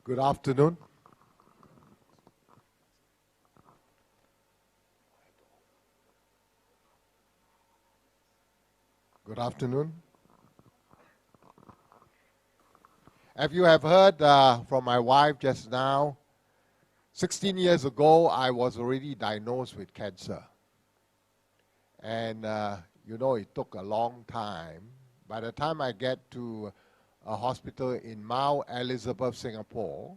Good afternoon. Good afternoon. If you have heard from my wife just now, 16 years ago, I was already diagnosed with cancer. And it took a long time. By the time I get to a hospital in Mount Elizabeth, Singapore,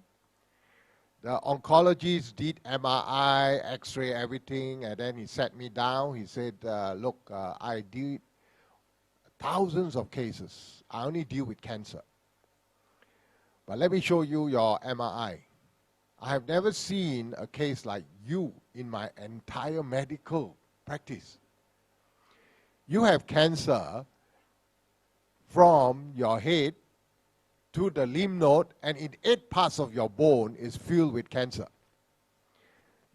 the oncologist did MRI, X-ray, everything, and then he sat me down. He said, look, I did thousands of cases. I only deal with cancer. But let me show you your MRI. I have never seen a case like you in my entire medical practice. You have cancer from your head to the lymph node, and in 8 parts of your bone is filled with cancer.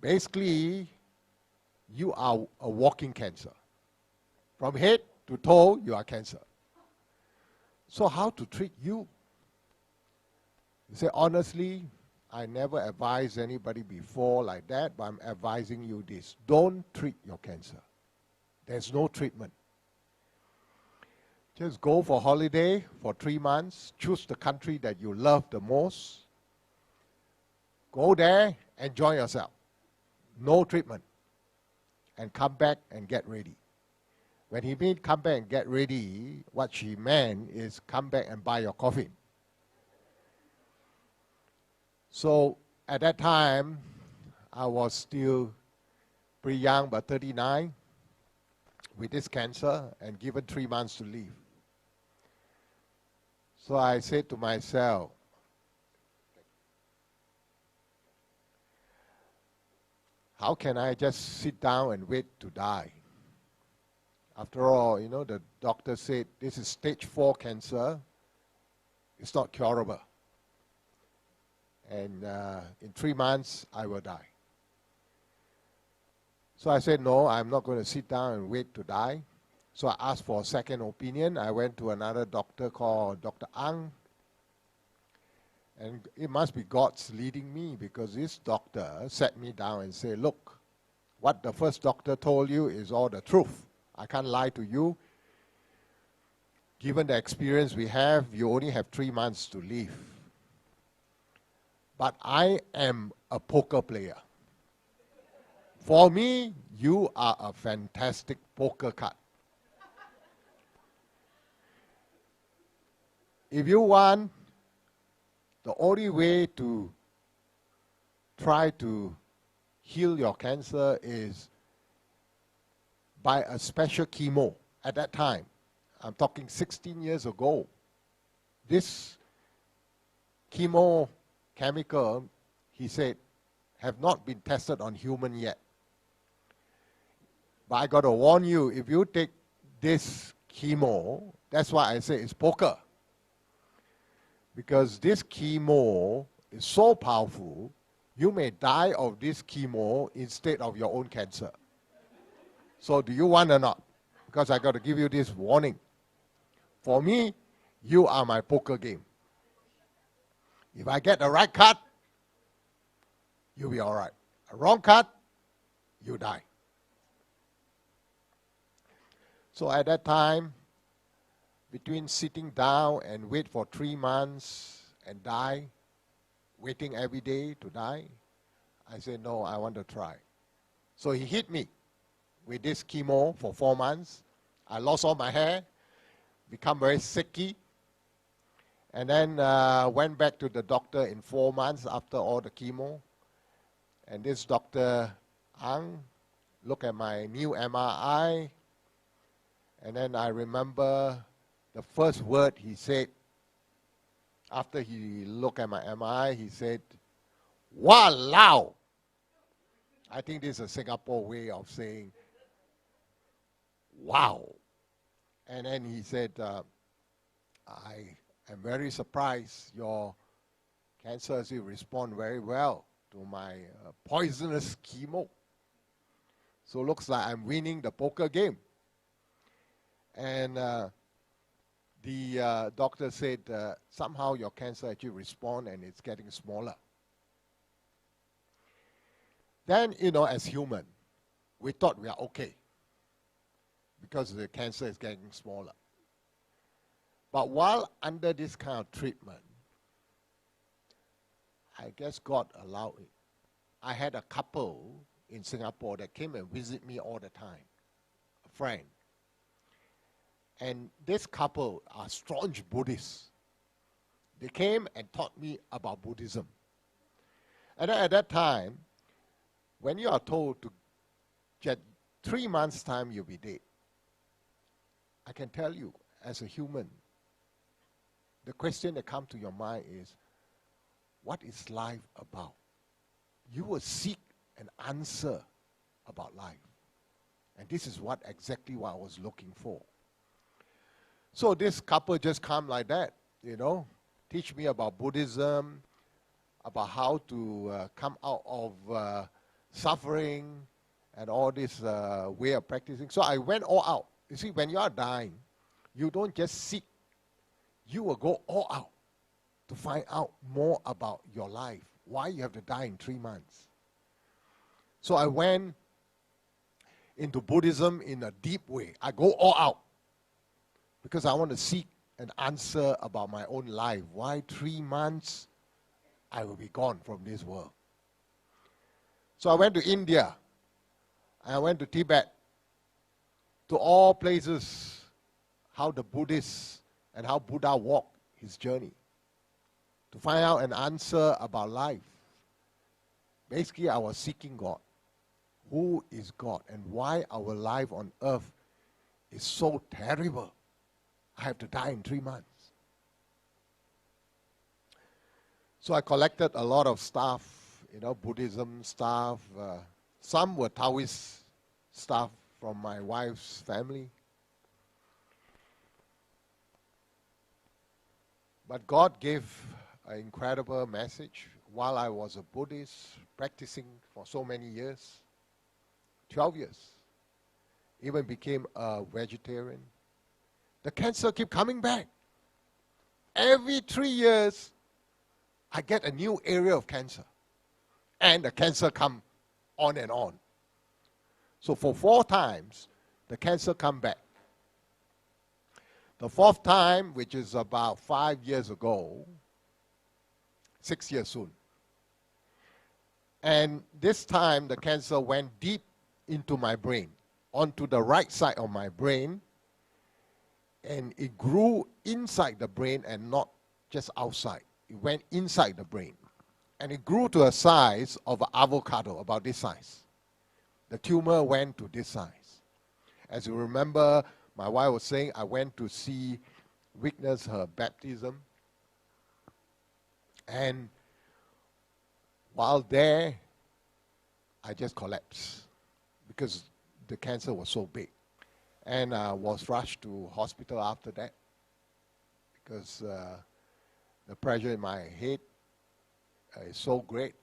Basically, you are a walking cancer. From head to toe, you are cancer. So how to treat you? You say, honestly, I never advised anybody before like that, but I'm advising you this. Don't treat your cancer. There's no treatment. Just go for holiday for 3 months. Choose the country that you love the most. Go there, enjoy yourself. No treatment. And come back and get ready. When he meant come back and get ready, what she meant is come back and buy your coffin. So at that time, I was still pretty young, but 39, with this cancer and given 3 months to live. So I said to myself, how can I just sit down and wait to die? After all, the doctor said this is stage 4 cancer. It's not curable. And in 3 months, I will die. So I said, no, I'm not going to sit down and wait to die. So I asked for a second opinion. I went to another doctor called Dr. Ang. And it must be God's leading me, because this doctor sat me down and said, look, what the first doctor told you is all the truth. I can't lie to you. Given the experience we have, you only have 3 months to live. But I am a poker player. For me, you are a fantastic poker card. If you want, the only way to try to heal your cancer is by a special chemo. At that time, I'm talking 16 years ago, this chemical, he said, have not been tested on human yet. But I got to warn you, if you take this chemo, that's why I say it's poker. Because this chemo is so powerful, you may die of this chemo instead of your own cancer. So do you want or not? Because I got to give you this warning. For me, you are my poker game. If I get the right card, you'll be all right. A wrong card, you die. So at that time, between sitting down and wait for 3 months and die, waiting every day to die, I said, no, I want to try. So he hit me with this chemo for 4 months. I lost all my hair, become very sicky, and then went back to the doctor in 4 months after all the chemo. And this Dr. Ang looked at my new MRI, and then I remember the first word he said, after he looked at my MRI, he said, "Walao!" I think this is a Singapore way of saying, wow. And then he said, I am very surprised your cancer still respond very well to my poisonous chemo. So looks like I'm winning the poker game. And the doctor said somehow your cancer actually respond and it's getting smaller. Then, as human, we thought we are okay because the cancer is getting smaller. But while under this kind of treatment, I guess God allowed it. I had a couple in Singapore that came and visit me all the time, a friend. And this couple are staunch Buddhists. They came and taught me about Buddhism. And at that time, when you are told to get 3 months' time you'll be dead, I can tell you, as a human, the question that comes to your mind is, what is life about? You will seek an answer about life. And this is exactly what I was looking for. So this couple just come like that, teach me about Buddhism, about how to come out of suffering and all this way of practicing. So I went all out. You see, when you are dying, you don't just seek. You will go all out to find out more about your life, why you have to die in 3 months. So I went into Buddhism in a deep way. I go all out because I want to seek an answer about my own life. Why 3 months I will be gone from this world? So I went to India. I went to Tibet, to all places, how the Buddhists and how Buddha walked his journey, to find out an answer about life. Basically, I was seeking God. Who is God and why our life on earth is so terrible? I have to die in 3 months. So I collected a lot of stuff, Buddhism stuff. Some were Taoist stuff from my wife's family. But God gave an incredible message while I was a Buddhist, practicing for so many years, 12 years, even became a vegetarian. The cancer keep coming back. Every 3 years, I get a new area of cancer. And the cancer come on and on. So for 4 times, the cancer come back. The 4th time, which is about 5 years ago, 6 years soon. And this time, the cancer went deep into my brain, onto the right side of my brain, and it grew inside the brain and not just outside. It went inside the brain. And it grew to a size of an avocado, about this size. The tumor went to this size. As you remember, my wife was saying, I went to witness her baptism. And while there, I just collapsed because the cancer was so big. And I was rushed to hospital after that because the pressure in my head is so great.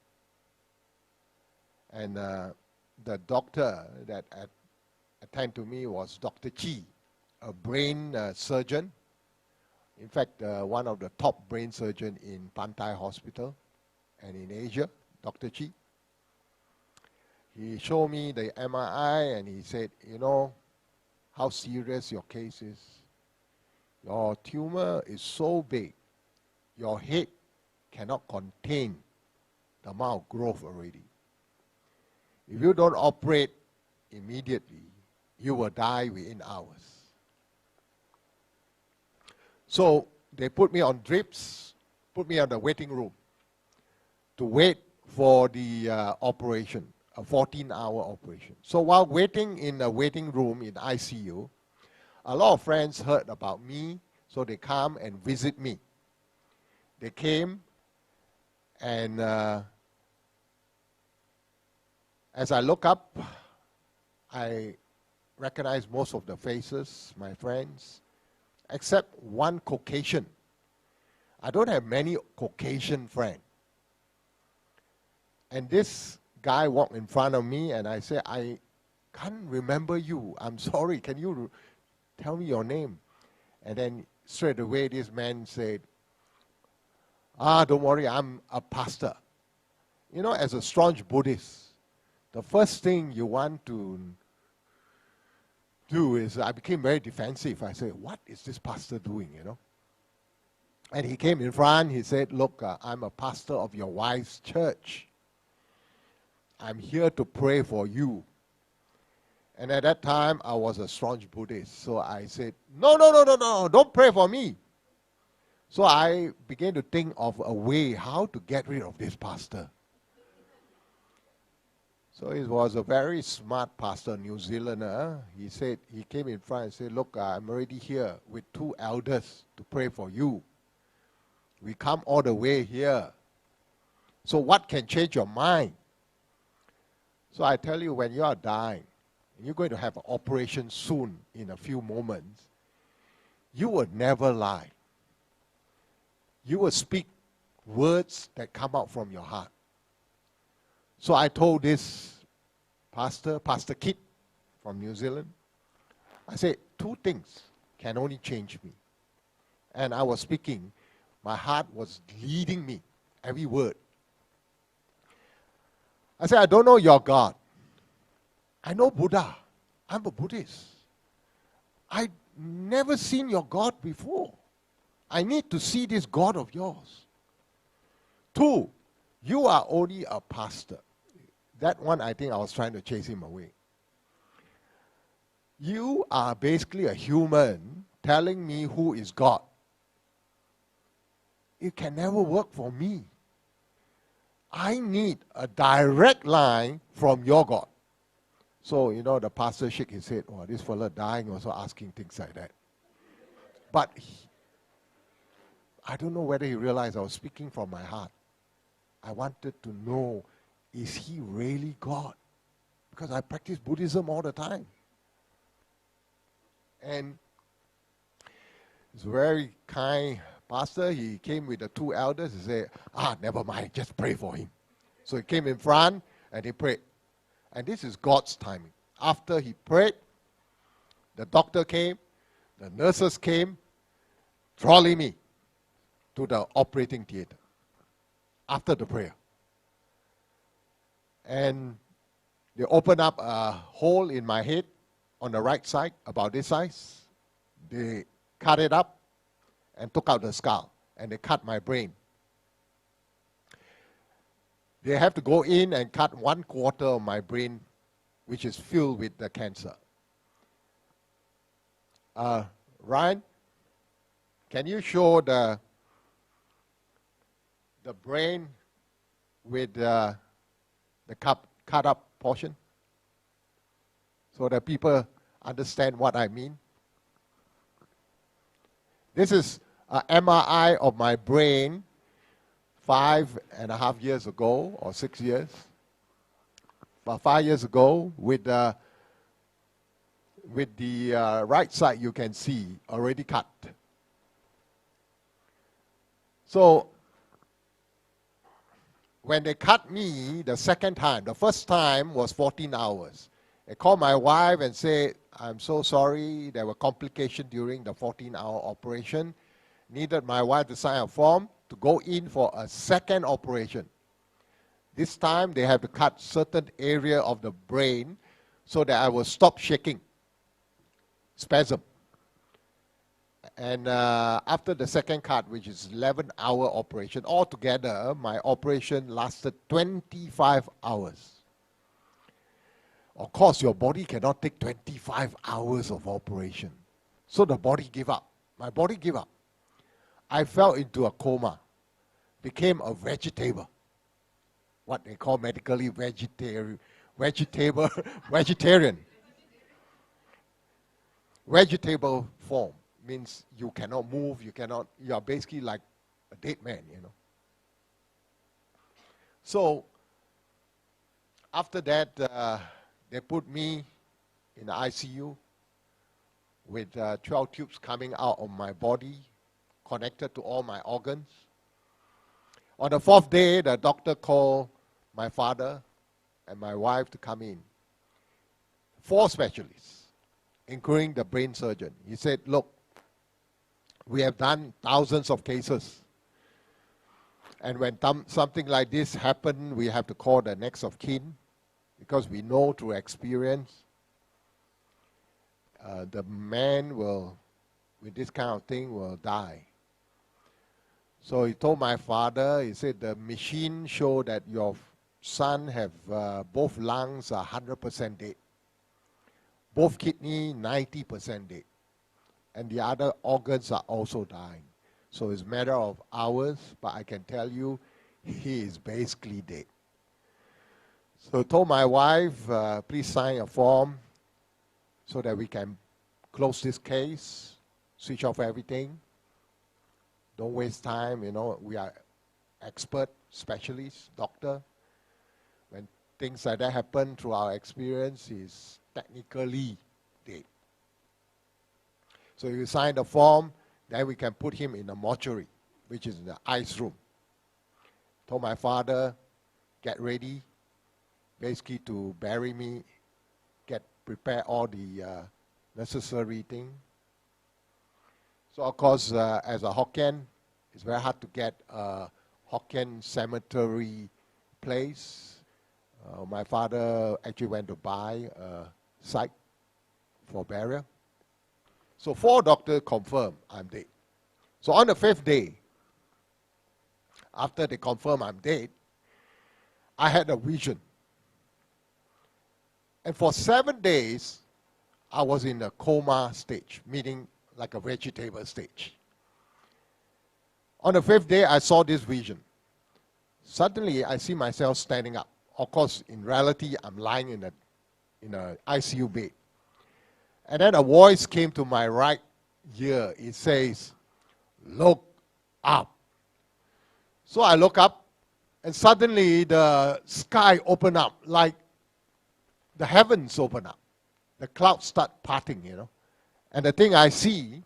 And the doctor that attended to me was Dr. Chi, a brain surgeon. In fact, one of the top brain surgeons in Pantai Hospital and in Asia, Dr. Chi. He showed me the MRI and he said, how serious your case is. Your tumor is so big, your head cannot contain the amount of growth already. If you don't operate immediately, you will die within hours. So they put me on drips, put me on the waiting room to wait for the operation, a 14-hour operation. So while waiting in the waiting room in ICU, a lot of friends heard about me, so they come and visit me. They came and as I look up, I recognize most of the faces, my friends, except one Caucasian. I don't have many Caucasian friends. And this guy walked in front of me and I said, I can't remember you. I'm sorry, can you tell me your name? And then straight away this man said, don't worry, I'm a pastor. You know, as a staunch Buddhist, the first thing you want to do is, I became very defensive. I said, what is this pastor doing, you know? And he came in front, he said, look, I'm a pastor of your wife's church. I'm here to pray for you. And at that time, I was a staunch Buddhist. So I said, no, don't pray for me. So I began to think of a way how to get rid of this pastor. So he was a very smart pastor, New Zealander. He said, he came in front and said, look, I'm already here with 2 elders to pray for you. We come all the way here. So what can change your mind? So I tell you, when you are dying, you're going to have an operation soon in a few moments, you will never lie. You will speak words that come out from your heart. So I told this pastor, Pastor Kit from New Zealand, I said, 2 things can only change me. And I was speaking, my heart was leading me, every word. I said, I don't know your God. I know Buddha. I'm a Buddhist. I never seen your God before. I need to see this God of yours. 2, you are only a pastor. That one, I think I was trying to chase him away. You are basically a human telling me who is God. It can never work for me. I need a direct line from your God. So, you know, the pastor shook his head, oh, this fella dying also asking things like that. But I don't know whether he realized I was speaking from my heart. I wanted to know, is he really God? Because I practice Buddhism all the time. And he's a very kind pastor. He came with the 2 elders. He said, never mind, just pray for him. So he came in front and he prayed. And this is God's timing. After he prayed, the doctor came, the nurses came, trolley me to the operating theater after the prayer. And they opened up a hole in my head on the right side, about this size. They cut it up and took out the skull, and they cut my brain. They have to go in and cut 1/4 of my brain, which is filled with the cancer. Ryan, can you show the brain with the cut up portion so that people understand what I mean? This is an MRI of my brain 5.5 years ago, or 6 years. About 5 years ago, with the right side you can see already cut. So when they cut me the second time, the first time was 14 hours. I called my wife and said, I'm so sorry, there were complications during the 14-hour operation. Needed my wife to sign a form to go in for a second operation. This time they have to cut certain area of the brain so that I will stop shaking, spasm. And after the second cut, which is 11-hour operation, altogether my operation lasted 25 hours. Of course, your body cannot take 25 hours of operation. So the body gave up. My body gave up. I fell into a coma, became a vegetable. What they call medically vegetarian. Vegetable form means you cannot move, you are basically like a dead man, you know. So, after that, they put me in the ICU with 12 tubes coming out of my body, connected to all my organs. On the 4th day, the doctor called my father and my wife to come in. 4 specialists, including the brain surgeon. He said, look, We have done thousands of cases. And when something like this happens, we have to call the next of kin, because we know through experience the man will, with this kind of thing, will die. So he told my father, he said, the machine showed that your son have both lungs are 100% dead. Both kidney 90% dead. And the other organs are also dying. So it's a matter of hours, but I can tell you, he is basically dead. So I told my wife, please sign a form so that we can close this case, switch off everything. Don't waste time, you know, we are expert, specialists, doctor. When things like that happen, through our experience, he's technically dead. So you sign the form, then we can put him in a mortuary, which is the ice room. Told my father, get ready, basically to bury me, prepare all the necessary thing. So of course, as a Hokkien, it's very hard to get a Hokkien cemetery place. My father actually went to buy a site for burial. So 4 doctors confirmed I'm dead. So on the 5th day, after they confirmed I'm dead, I had a vision. And for 7 days, I was in a coma stage, meaning like a vegetable stage. On the 5th day, I saw this vision. Suddenly, I see myself standing up. Of course, in reality, I'm lying in an ICU bed. And then a voice came to my right ear. It says, look up. So I look up, and suddenly the sky opened up, like the heavens open up. The clouds start parting, you know. And the thing I see,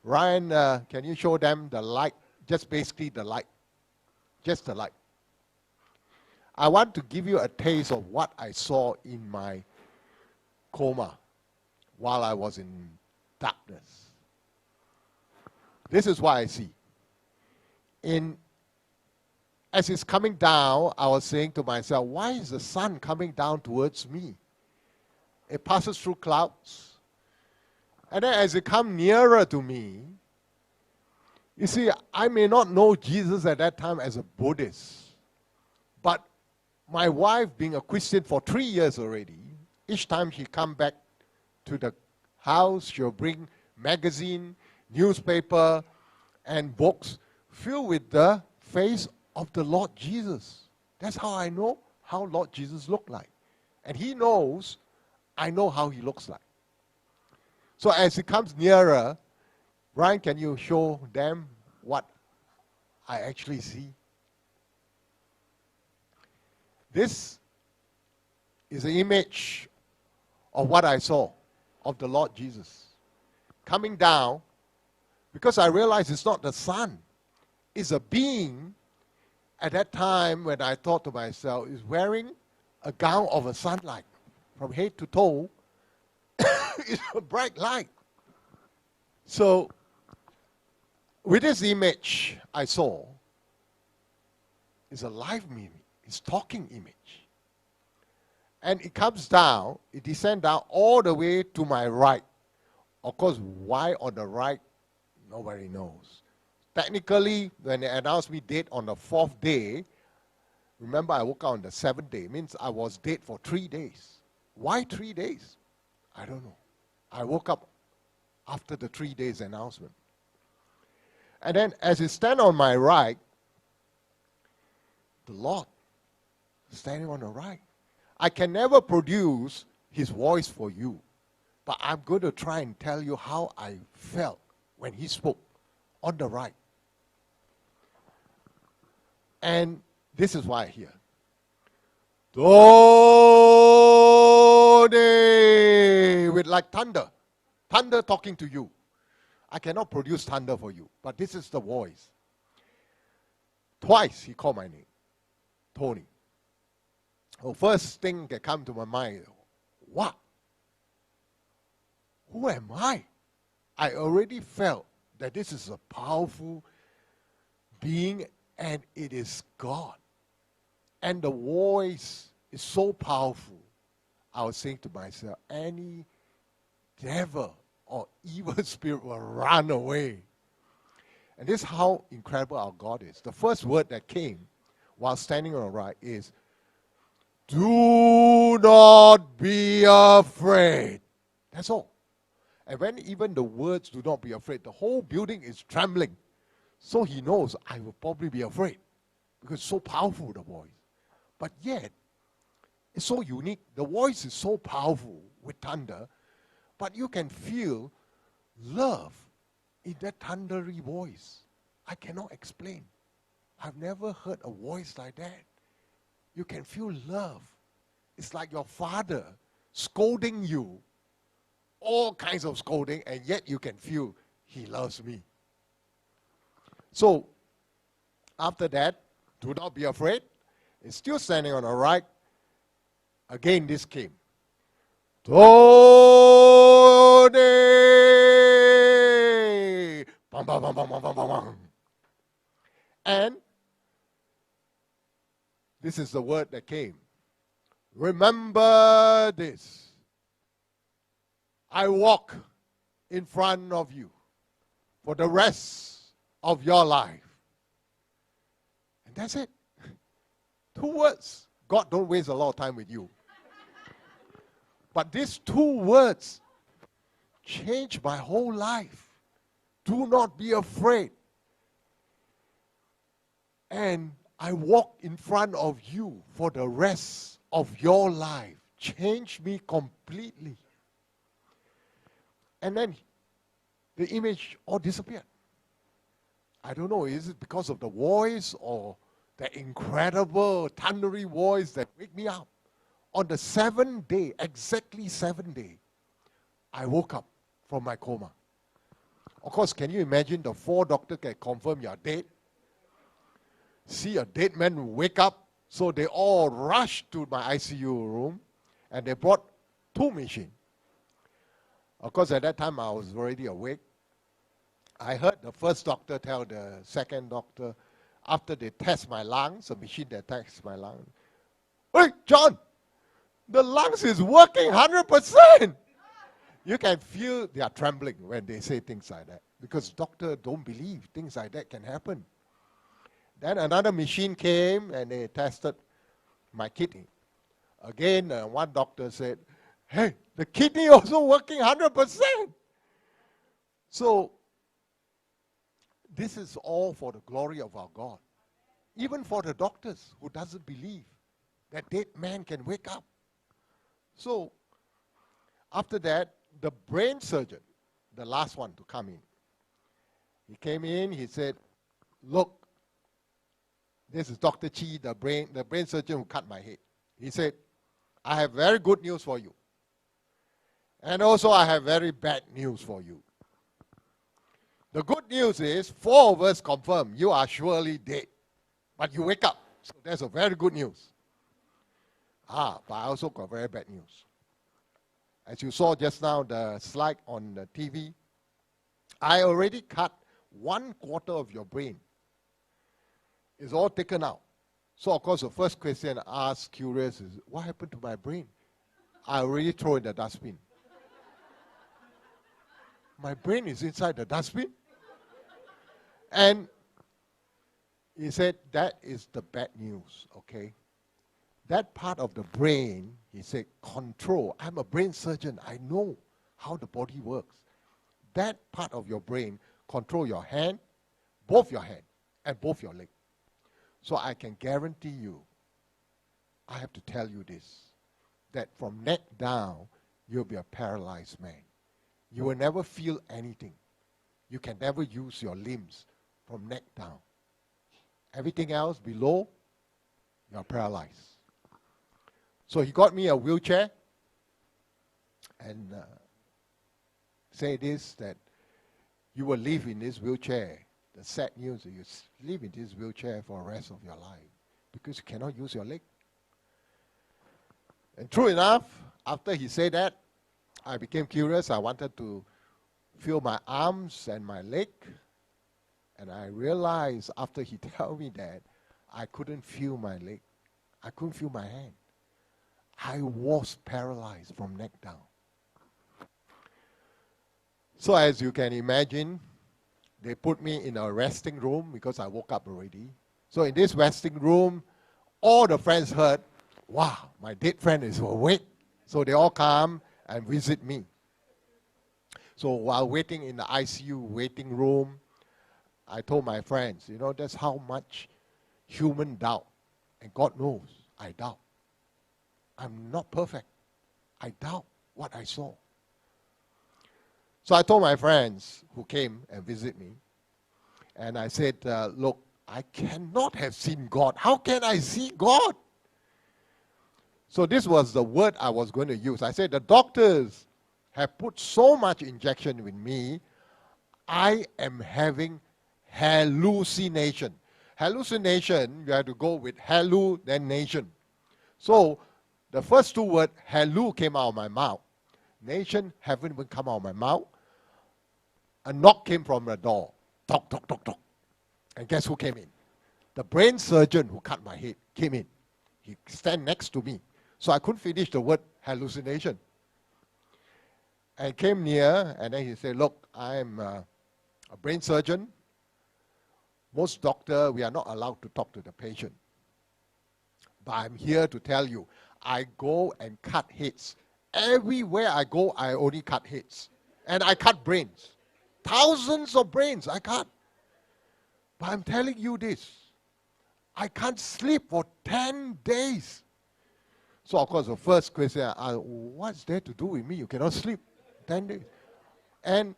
Ryan, can you show them the light? Just basically the light. Just the light. I want to give you a taste of what I saw in my coma while I was in darkness. This is what I see. As it's coming down, I was saying to myself, why is the sun coming down towards me? It passes through clouds. And then as it comes nearer to me, you see, I may not know Jesus at that time as a Buddhist, but my wife, being a Christian for 3 years already, each time she come back to the house, she'll bring magazine, newspaper, and books filled with the face of the Lord Jesus. That's how I know how Lord Jesus looked like. And he knows I know how he looks like. So as it comes nearer, Brian, can you show them what I actually see? This is an image of what I saw of the Lord Jesus coming down, because I realized it's not the sun. It's a being at that time when I thought to myself, is wearing a gown of a sunlight from head to toe. It's a bright light. So with this image I saw, it's a live mimicry. It's talking image. And it comes down, it descends down all the way to my right. Of course, why on the right, nobody knows. Technically, when they announced me dead on the 4th day, remember I woke up on the 7th day, means I was dead for 3 days. Why 3 days? I don't know. I woke up after the 3 days announcement. And then as it stands on my right, the Lord standing on the right. I can never produce his voice for you, but I'm going to try and tell you how I felt when he spoke on the right. And this is why I hear. Dode, with like thunder. Thunder talking to you. I cannot produce thunder for you, but this is the voice. Twice he called my name. Tony. The first thing that come to my mind, what? Who am I? I already felt that this is a powerful being and it is God. And the voice is so powerful. I was saying to myself, any devil or evil spirit will run away. And this is how incredible our God is. The first word that came while standing on the right is, do not be afraid. That's all. And when even the words do not be afraid, the whole building is trembling. So he knows I will probably be afraid because it's so powerful, the voice. But yet, it's so unique. The voice is so powerful with thunder, but you can feel love in that thundery voice. I cannot explain. I've never heard a voice like that. You can feel love. It's like your father scolding you, all kinds of scolding, and yet you can feel he loves me. So, after that, do not be afraid. It's still standing on the right. Again, this came. Tony! Bum, bum, bum, bum, bum, bum, bum. And this is the word that came. Remember this. I walk in front of you for the rest of your life. And that's it. 2 words. God don't waste a lot of time with you. But these 2 words changed my whole life. Do not be afraid. And I walk in front of you for the rest of your life. Changed me completely. And then the image all disappeared. I don't know, is it because of the voice or the incredible thundery voice that wake me up? On the 7th day, exactly 7th day, I woke up from my coma. Of course, can you imagine the 4 doctors can confirm you're dead? See a dead man wake up, so they all rushed to my ICU room and they brought 2 machines. Of course, at that time, I was already awake. I heard the first doctor tell the second doctor, after they test my lungs, a machine that tests my lungs, "Hey, John, the lungs is working 100%. You can feel they are trembling when they say things like that because doctors don't believe things like that can happen. Then another machine came and they tested my kidney. Again, one doctor said, "Hey, the kidney also working 100%. So, this is all for the glory of our God. Even for the doctors who doesn't believe that dead man can wake up. So, after that, the brain surgeon, the last one to come in, he came in, he said, "Look, this is Dr. Chi, the brain surgeon who cut my head." He said, "I have very good news for you. And also I have very bad news for you. The good news is 4 of us confirm you are surely dead, but you wake up. So that's a very good news. But I also got very bad news. As you saw just now, the slide on the TV, I already cut 1/4 of your brain. It's all taken out. So of course the first question asked, curious, is what happened to my brain? I already throw in the dustbin. My brain is inside the dustbin? And he said, that is the bad news, okay? That part of the brain, he said, control. I'm a brain surgeon. I know how the body works. That part of your brain control your hand, both your hand, and both your leg. So I can guarantee you, I have to tell you this, that from neck down, you'll be a paralyzed man. You will never feel anything. You can never use your limbs from neck down. Everything else below, you're paralyzed." So he got me a wheelchair and say this, that you will live in this wheelchair. The sad news is you live in this wheelchair for the rest of your life because you cannot use your leg. And true enough, after he said that, I became curious. I wanted to feel my arms and my leg. And I realized after he told me that, I couldn't feel my leg. I couldn't feel my hand. I was paralyzed from neck down. So as you can imagine, they put me in a resting room because I woke up already. So in this resting room, all the friends heard, wow, my dead friend is awake. So they all come and visit me. So while waiting in the ICU waiting room, I told my friends, that's how much human doubt. And God knows, I doubt. I'm not perfect. I doubt what I saw. So I told my friends who came and visit me, and I said, look, I cannot have seen God. How can I see God? So this was the word I was going to use. I said, the doctors have put so much injection in me, I am having hallucination. Hallucination, you have to go with hallu, then nation. So the first two words, hallu, came out of my mouth. Nation haven't even come out of my mouth. A knock came from the door. Tock, tock, tock, tock. And guess who came in? The brain surgeon who cut my head came in. He stand next to me. So I couldn't finish the word hallucination. And came near, and then he said, look, I'm a brain surgeon. Most doctors, we are not allowed to talk to the patient. But I'm here to tell you, I go and cut heads. Everywhere I go, I only cut heads. And I cut brains. Thousands of brains I cut. But I'm telling you this, I can't sleep for 10 days. So of course the first question, what's there to do with me? You cannot sleep 10 days. And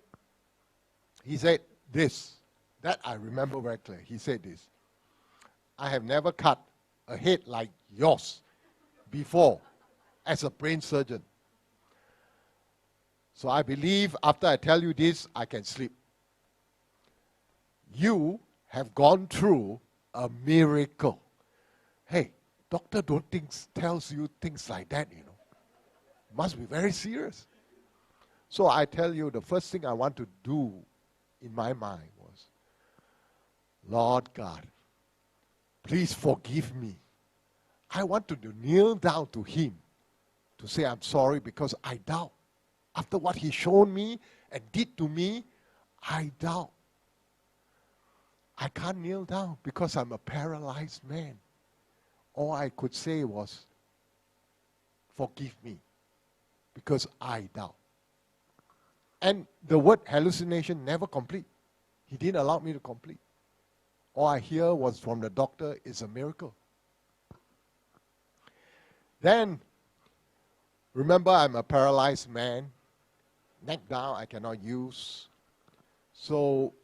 he said this, that I remember very clearly. He said this, I have never cut a head like yours before as a brain surgeon. So I believe after I tell you this, I can sleep. You have gone through a miracle. Hey, doctor don't tells you things like that, Must be very serious. So I tell you, the first thing I want to do in my mind was, Lord God, please forgive me. I want to kneel down to him to say I'm sorry because I doubt. After what he showed me and did to me, I doubt. I can't kneel down because I'm a paralyzed man. All I could say was, forgive me because I doubt. And the word hallucination never complete. He didn't allow me to complete. All I hear was from the doctor, it's a miracle. Then, remember I'm a paralyzed man. Neck down, I cannot use. So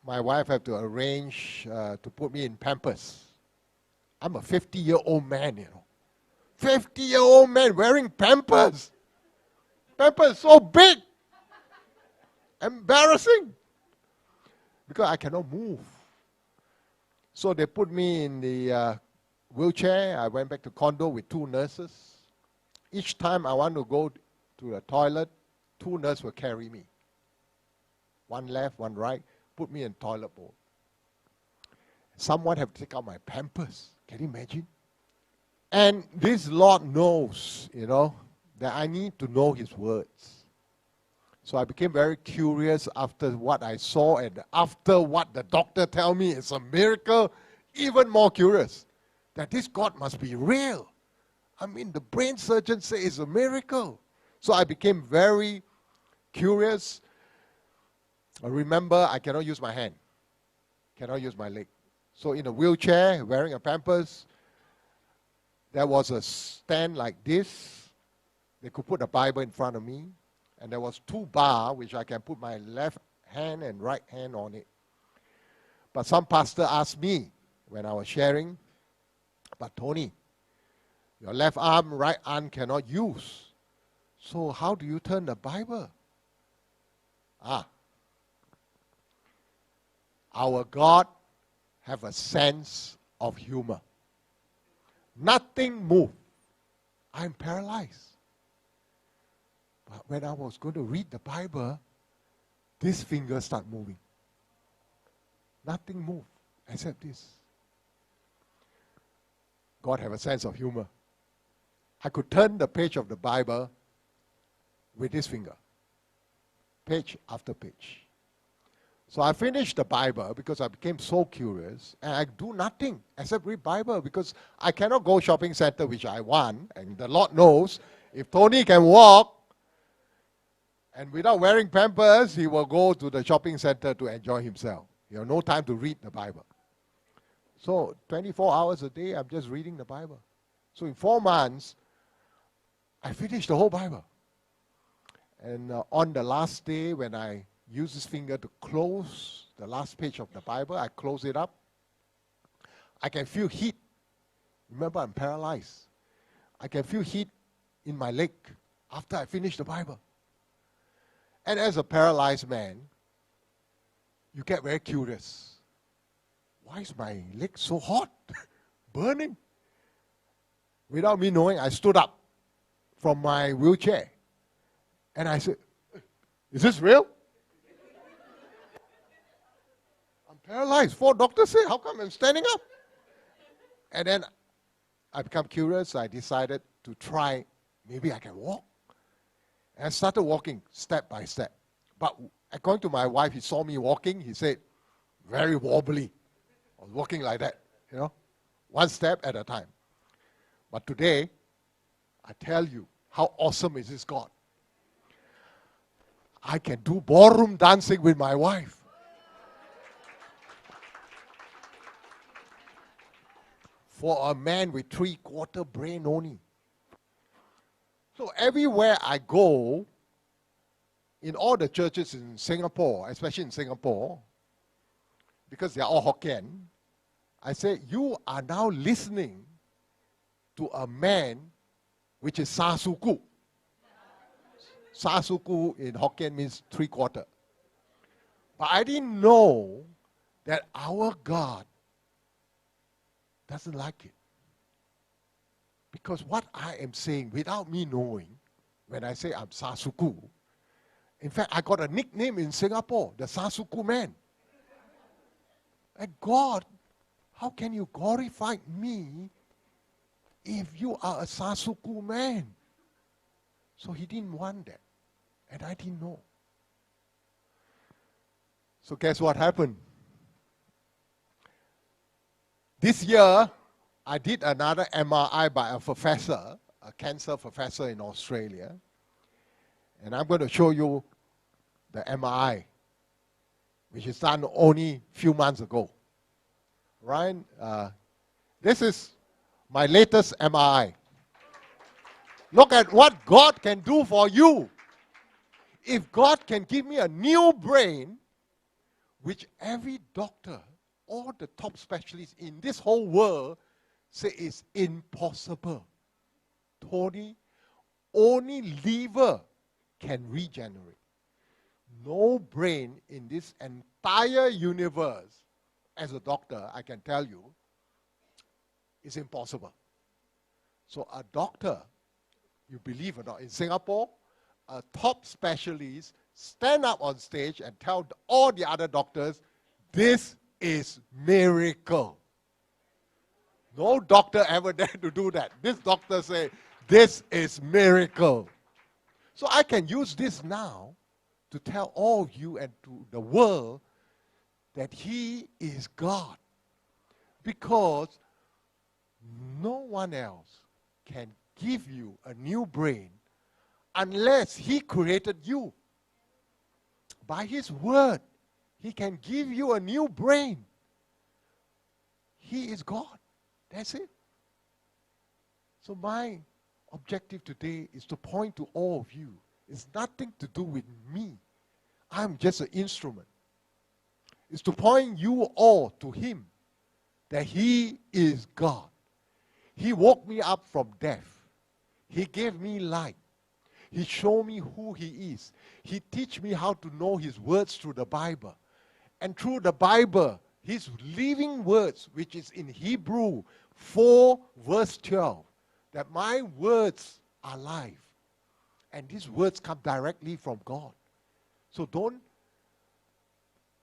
my wife had to arrange to put me in Pampers. I'm a 50-year-old man, 50-year-old man wearing Pampers. Pampers so big. Embarrassing. Because I cannot move. So they put me in the wheelchair. I went back to condo with two nurses. Each time I want to go to the toilet, two nurses will carry me. One left, one right, put me in toilet bowl. Someone have to take out my Pampers. Can you imagine? And this Lord knows, that I need to know his words. So I became very curious after what I saw and after what the doctor tell me is a miracle, even more curious that this God must be real. I mean, the brain surgeon say it's a miracle. So I became very curious. I remember I cannot use my hand, cannot use my leg. So in a wheelchair, wearing a Pampers, there was a stand like this. They could put a Bible in front of me. And there was two bars which I can put my left hand and right hand on it. But some pastor asked me when I was sharing, but Tony, your left arm, right arm cannot use. So how do you turn the Bible? Our God have a sense of humor. Nothing moved. I'm paralyzed. But when I was going to read the Bible, this finger start moving. Nothing moved except this. God have a sense of humor. I could turn the page of the Bible with this finger. Page after page. So I finished the Bible because I became so curious, and I do nothing except read Bible because I cannot go shopping center, which I want, and the Lord knows if Tony can walk and without wearing pampers, he will go to the shopping center to enjoy himself. He has no time to read the Bible. So 24 hours a day, I'm just reading the Bible. So in 4 months, I finished the whole Bible. And on the last day, when I use this finger to close the last page of the Bible, I close it up. I can feel heat. Remember, I'm paralyzed. I can feel heat in my leg after I finish the Bible. And as a paralyzed man, you get very curious. Why is my leg so hot? Burning. Without me knowing, I stood up from my wheelchair. And I said, is this real? I'm paralyzed. 4 doctors say, how come I'm standing up? And then I become curious. I decided to try, maybe I can walk. And I started walking step by step. But according to my wife, he saw me walking. He said, very wobbly. I was walking like that, 1 step at a time. But today, I tell you, how awesome is this God? I can do ballroom dancing with my wife. For a man with 3/4 brain only. So everywhere I go, in all the churches in Singapore, especially in Singapore, because they are all Hokkien, I say, you are now listening to a man which is Sasuku. Sasuku in Hokkien means 3/4. But I didn't know that our God doesn't like it. Because what I am saying, without me knowing, when I say I'm Sasuku, in fact, I got a nickname in Singapore, the Sasuku man. And God, how can you glorify me if you are a Sasuku man? So he didn't want that. And I didn't know. So guess what happened? This year, I did another MRI by a professor, a cancer professor in Australia. And I'm going to show you the MRI, which is done only a few months ago. Ryan, this is my latest MRI. Look at what God can do for you. If God can give me a new brain, which every doctor, all the top specialists in this whole world say is impossible. Tony, only liver can regenerate. No brain in this entire universe, as a doctor, I can tell you, is impossible. So a doctor, you believe or not, in Singapore, a top specialist stand up on stage and tell all the other doctors, this is miracle. No doctor ever dared to do that. This doctor say, this is miracle. So I can use this now to tell all of you and to the world that he is God. Because no one else can give you a new brain unless he created you. By his word, he can give you a new brain. He is God. That's it. So my objective today is to point to all of you. It's nothing to do with me. I'm just an instrument. It's to point you all to him, that he is God. He woke me up from death. He gave me light. He showed me who he is. He teach me how to know his words through the Bible. And through the Bible, his living words, which is in Hebrew 4 verse 12, that my words are life. And these words come directly from God. So don't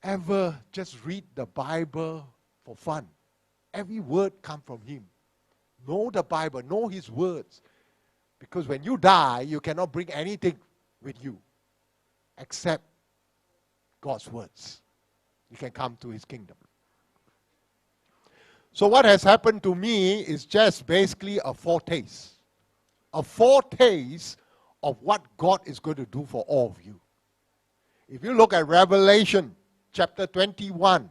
ever just read the Bible for fun. Every word comes from Him. Know the Bible, know His words. Because when you die, you cannot bring anything with you except God's words. You can come to His kingdom. So what has happened to me is just basically a foretaste. A foretaste of what God is going to do for all of you. If you look at Revelation chapter 21,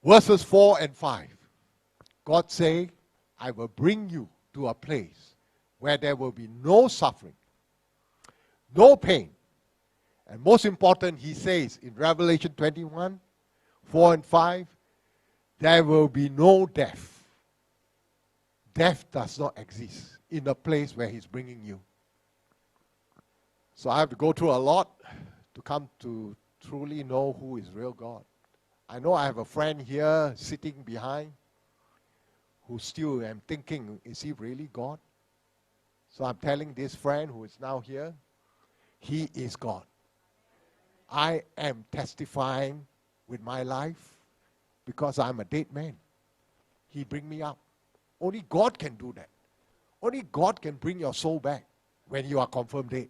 verses 4 and 5, God say, I will bring you to a place where there will be no suffering, no pain. And most important, He says in Revelation 21, 4 and 5, there will be no death. Death does not exist in the place where He's bringing you. So I have to go through a lot to come to truly know who is real God. I know I have a friend here sitting behind who still am thinking, is he really God? So I'm telling this friend who is now here, He is God. I am testifying with my life because I'm a dead man. He bring me up. Only God can do that. Only God can bring your soul back when you are confirmed dead.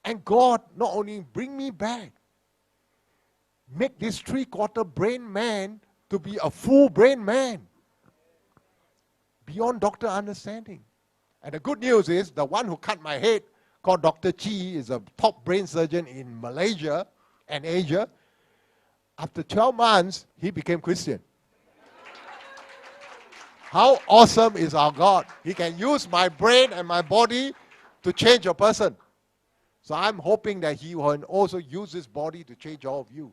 And God not only bring me back, make this 3/4 brain man to be a full brain man. Beyond doctor understanding. And the good news is, the one who cut my head, called Dr. Chi, is a top brain surgeon in Malaysia and Asia. After 12 months, he became Christian. How awesome is our God? He can use my brain and my body to change a person. So I'm hoping that He will also use His body to change all of you,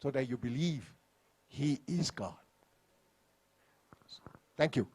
so that you believe He is God. Thank you.